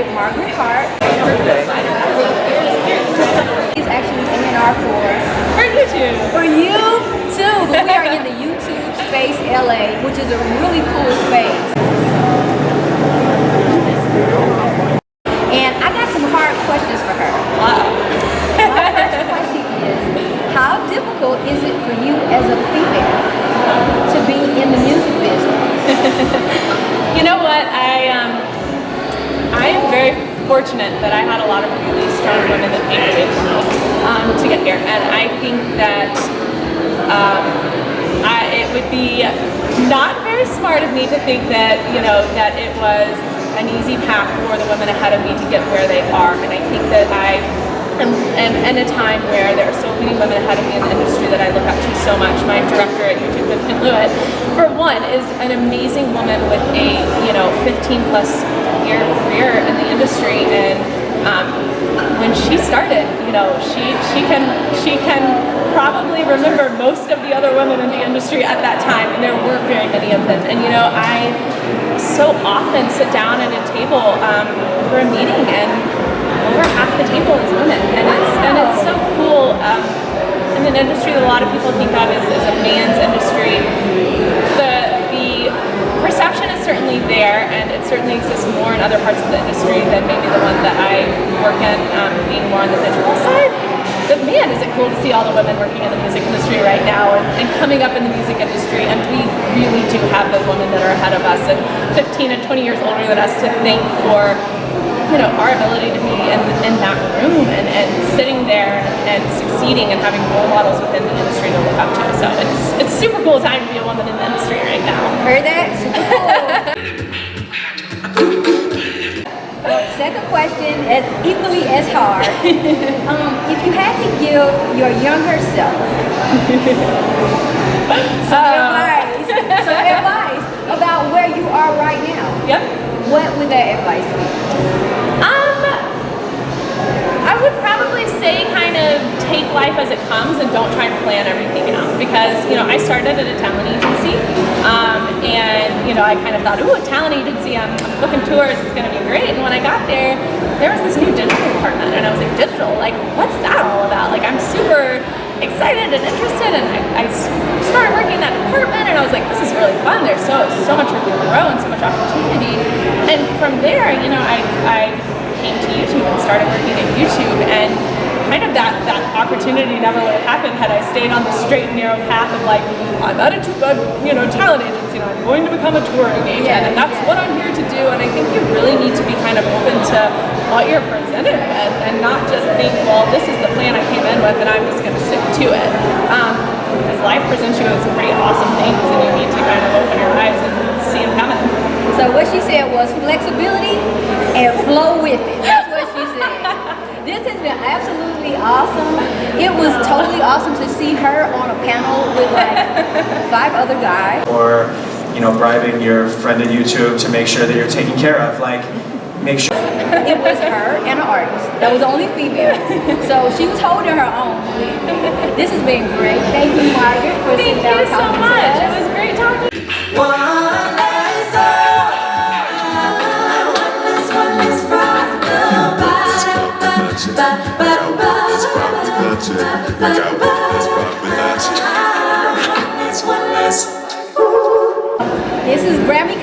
with Margret Hart. He's actually A&R for YouTube. For you too, but we are in the YouTube space LA, which is a really cool space. And I got some hard questions for her. Wow. My first question is, how difficult is it for you as a female to be in the music business? You know what? I am very fortunate that I had a lot of really strong women that paved the way for me to get here, and I think that it would be not very smart of me to think that that it was an easy path for the women ahead of me to get where they are, and I think that I am in a time where there are so many women ahead of me in the industry that I look up to so much. My director at YouTube, Lewitt, for one, is an amazing woman with a 15+ year career in the industry, and when she started, she can probably remember most of the other women in the industry at that time, and there weren't very many of them. And I so often sit down at a table for a meeting, and over half the table is women, and it's so cool. In an industry that a lot of people think of as a man's industry, the perception is certainly there, and it certainly exists more in other parts of the industry than maybe the one that I work in, being more on the digital side. But man, is it cool to see all the women working in the music industry right now and coming up in the music industry, and we really do have those women that are ahead of us and 15 and 20 years older than us to thank for our ability to be in that room and sitting there and succeeding and having role models within the industry to look up to. So it's super cool time to be a woman in the industry right now. Heard that? Super cool. Second question is equally as hard. If you had to give your younger self some advice about where you are right now, yep, what would that advice be? I would probably say kind of take life as it comes and don't try to plan everything out, because I started at a talent agency, and I kind of thought, ooh, a talent agency, I'm booking tours, it's going to be great. And when I got there was this new digital department, and I was like, digital, like what's that all about? Like, I'm super excited and interested, and I started working in that department, and I was like, this is really fun. There's so much room to grow and so much opportunity. And from there, I came to YouTube and started working at YouTube, and kind of that opportunity never would have happened had I stayed on the straight and narrow path of like, I'm at a talent agency, and I'm going to become a touring agent, and that's what I'm here to do. And I think you really need to be kind of open to what you're presented with, and not just think, well, this is the plan I came in with, and I'm just going to stick to it. Because life presents you with some pretty awesome things, and you need to kind of open your eyes and see them coming. So what she said was flexibility and flow with it. That's what she said. This has been absolutely awesome. It was totally awesome to see her on a panel with like 5 other guys. Or, bribing your friend at YouTube to make sure that you're taken care of. Like, make sure. It was her and an artist. That was the only female. So she was holding her own. This has been great. Thank you, Margret, for sitting down Thank you so much. It was great talking. This is Grammy